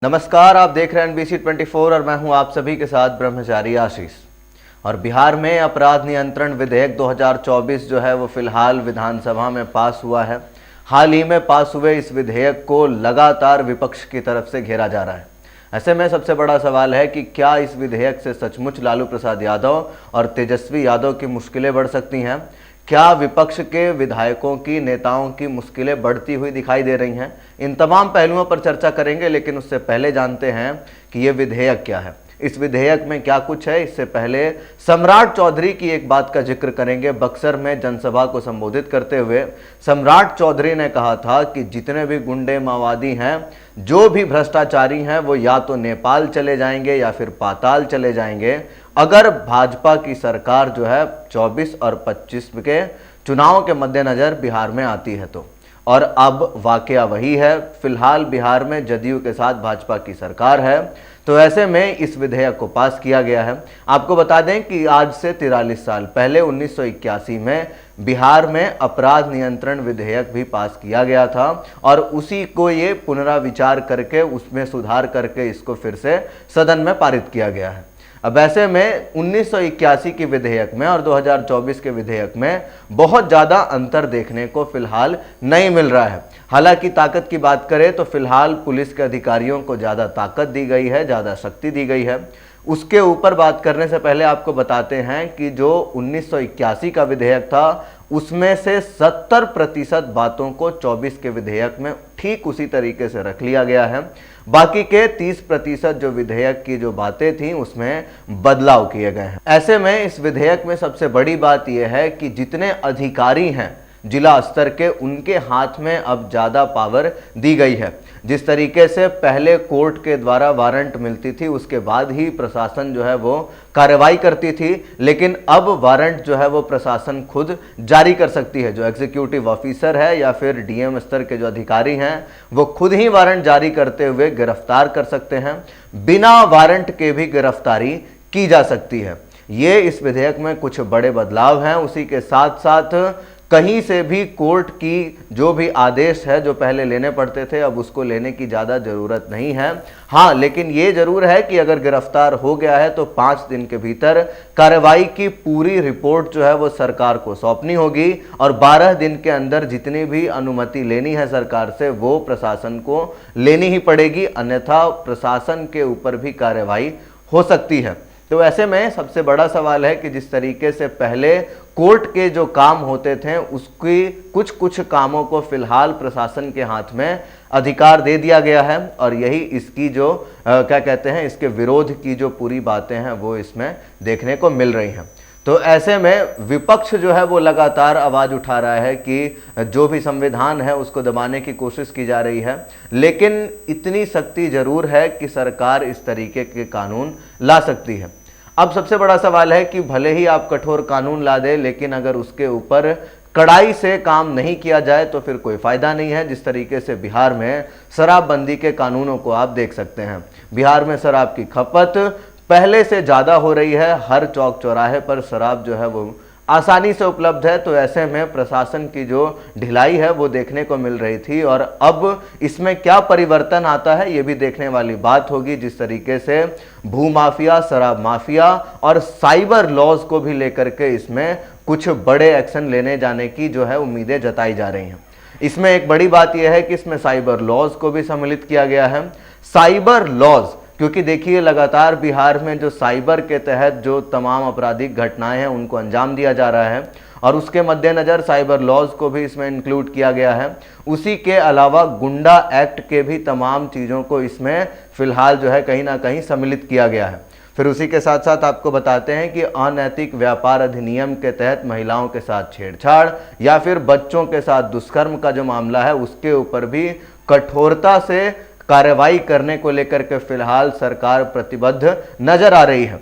नमस्कार, आप देख रहे हैं NBC 24 और मैं हूं आप सभी के साथ ब्रह्मचारी आशीष। और बिहार में अपराध नियंत्रण विधेयक 2024 जो है वो फिलहाल विधानसभा में पास हुआ है। हाल ही में पास हुए इस विधेयक को लगातार विपक्ष की तरफ से घेरा जा रहा है। ऐसे में सबसे बड़ा सवाल है कि क्या इस विधेयक से सचमुच लालू प्रसाद यादव और तेजस्वी यादव की मुश्किलें बढ़ सकती हैं? क्या विपक्ष के विधायकों की, नेताओं की मुश्किलें बढ़ती हुई दिखाई दे रही हैं? इन तमाम पहलुओं पर चर्चा करेंगे, लेकिन उससे पहले जानते हैं कि ये विधेयक क्या है, इस विधेयक में क्या कुछ है। इससे पहले सम्राट चौधरी की एक बात का जिक्र करेंगे। बक्सर में जनसभा को संबोधित करते हुए सम्राट चौधरी ने कहा था कि जितने भी गुंडे, माओवादी हैं, जो भी भ्रष्टाचारी हैं, वो या तो नेपाल चले जाएंगे या फिर पाताल चले जाएंगे अगर भाजपा की सरकार जो है 24 और 25 के चुनाव के मद्देनजर बिहार में आती है तो। और अब वाकया वही है। फिलहाल बिहार में जदयू के साथ भाजपा की सरकार है, तो ऐसे में इस विधेयक को पास किया गया है। आपको बता दें कि आज से 43 साल पहले 1981 में बिहार में अपराध नियंत्रण विधेयक भी पास किया गया था और उसी को ये पुनराविचार करके, उसमें सुधार करके इसको फिर से सदन में पारित किया गया है। अब ऐसे में 1981 के विधेयक में और 2024 के विधेयक में बहुत ज़्यादा अंतर देखने को फिलहाल नहीं मिल रहा है। हालांकि ताकत की बात करें तो फिलहाल पुलिस के अधिकारियों को ज़्यादा ताकत दी गई है, ज़्यादा शक्ति दी गई है। उसके ऊपर बात करने से पहले आपको बताते हैं कि जो 1981 का विधेयक था उसमें से 70% बातों को 24 के विधेयक में ठीक उसी तरीके से रख लिया गया है। बाकी के 30% जो विधेयक की जो बातें थी उसमें बदलाव किए गए हैं। ऐसे में इस विधेयक में सबसे बड़ी बात यह है कि जितने अधिकारी हैं जिला स्तर के, उनके हाथ में अब ज़्यादा पावर दी गई है। जिस तरीके से पहले कोर्ट के द्वारा वारंट मिलती थी, उसके बाद ही प्रशासन जो है वो कार्रवाई करती थी, लेकिन अब वारंट जो है वो प्रशासन खुद जारी कर सकती है। जो एग्जीक्यूटिव ऑफिसर है या फिर डीएम स्तर के जो अधिकारी हैं वो खुद ही वारंट जारी करते हुए गिरफ्तार कर सकते हैं। बिना वारंट के भी गिरफ्तारी की जा सकती है। ये इस विधेयक में कुछ बड़े बदलाव हैं। उसी के साथ साथ कहीं से भी कोर्ट की जो भी आदेश है जो पहले लेने पड़ते थे, अब उसको लेने की ज़्यादा ज़रूरत नहीं है। हाँ, लेकिन ये ज़रूर है कि अगर गिरफ्तार हो गया है तो 5 दिन के भीतर कार्रवाई की पूरी रिपोर्ट जो है वो सरकार को सौंपनी होगी और 12 दिन के अंदर जितनी भी अनुमति लेनी है सरकार से वो प्रशासन को लेनी ही पड़ेगी, अन्यथा प्रशासन के ऊपर भी कार्रवाई हो सकती है। तो ऐसे में सबसे बड़ा सवाल है कि जिस तरीके से पहले कोर्ट के जो काम होते थे उसकी कुछ कामों को फिलहाल प्रशासन के हाथ में अधिकार दे दिया गया है और यही इसकी जो क्या कहते हैं, इसके विरोध की जो पूरी बातें हैं वो इसमें देखने को मिल रही हैं। तो ऐसे में विपक्ष जो है वो लगातार आवाज़ उठा रहा है कि जो भी संविधान है उसको दबाने की कोशिश की जा रही है, लेकिन इतनी सख्ती जरूर है कि सरकार इस तरीके के कानून ला सकती है। अब सबसे बड़ा सवाल है कि भले ही आप कठोर कानून ला दे, लेकिन अगर उसके ऊपर कड़ाई से काम नहीं किया जाए तो फिर कोई फायदा नहीं है। जिस तरीके से बिहार में शराबबंदी के कानूनों को आप देख सकते हैं, बिहार में शराब की खपत पहले से ज़्यादा हो रही है। हर चौक चौराहे पर शराब जो है वो आसानी से उपलब्ध है। तो ऐसे में प्रशासन की जो ढिलाई है वो देखने को मिल रही थी और अब इसमें क्या परिवर्तन आता है ये भी देखने वाली बात होगी। जिस तरीके से भू माफिया, शराब माफिया और साइबर लॉज को भी लेकर के इसमें कुछ बड़े एक्शन लेने जाने की जो है उम्मीदें जताई जा रही हैं। इसमें एक बड़ी बात यह है कि इसमें साइबर लॉज को भी सम्मिलित किया गया है। साइबर लॉज, क्योंकि देखिए लगातार बिहार में जो साइबर के तहत जो तमाम आपराधिक घटनाएं हैं उनको अंजाम दिया जा रहा है और उसके मद्देनज़र साइबर लॉज को भी इसमें इंक्लूड किया गया है। उसी के अलावा गुंडा एक्ट के भी तमाम चीज़ों को इसमें फिलहाल जो है कहीं ना कहीं सम्मिलित किया गया है। फिर उसी के साथ साथ आपको बताते हैं कि अनैतिक व्यापार अधिनियम के तहत महिलाओं के साथ छेड़छाड़ या फिर बच्चों के साथ दुष्कर्म का जो मामला है उसके ऊपर भी कठोरता से कार्रवाई करने को लेकर के फिलहाल सरकार प्रतिबद्ध नजर आ रही है।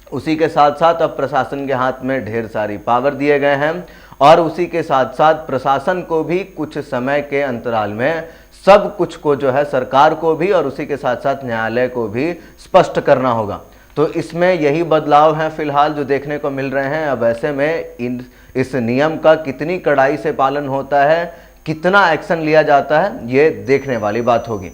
उसी के साथ साथ अब प्रशासन के हाथ में ढेर सारी पावर दिए गए हैं और उसी के साथ साथ प्रशासन को भी कुछ समय के अंतराल में सब कुछ को जो है सरकार को भी और उसी के साथ साथ न्यायालय को भी स्पष्ट करना होगा। तो इसमें यही बदलाव हैं फिलहाल जो देखने को मिल रहे हैं। अब ऐसे में इस नियम का कितनी कड़ाई से पालन होता है, कितना एक्शन लिया जाता है, ये देखने वाली बात होगी।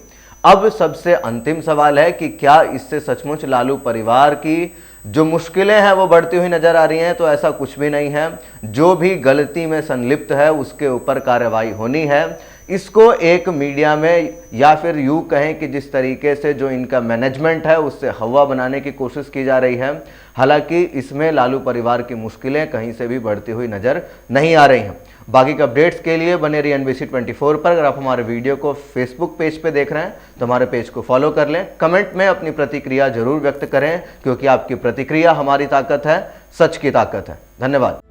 अब सबसे अंतिम सवाल है कि क्या इससे सचमुच लालू परिवार की जो मुश्किलें हैं वो बढ़ती हुई नजर आ रही हैं? तो ऐसा कुछ भी नहीं है। जो भी गलती में संलिप्त है उसके ऊपर कार्रवाई होनी है। इसको एक मीडिया में, या फिर यूं कहें कि जिस तरीके से जो इनका मैनेजमेंट है उससे हवा बनाने की कोशिश की जा रही है। हालांकि इसमें लालू परिवार की मुश्किलें कहीं से भी बढ़ती हुई नजर नहीं आ रही हैं। बाकी के अपडेट्स के लिए बने रहिए NBC 24 पर। अगर आप हमारे वीडियो को फेसबुक पेज पे देख रहे हैं तो हमारे पेज को फॉलो कर लें। कमेंट में अपनी प्रतिक्रिया जरूर व्यक्त करें, क्योंकि आपकी प्रतिक्रिया हमारी ताकत है, सच की ताकत है। धन्यवाद।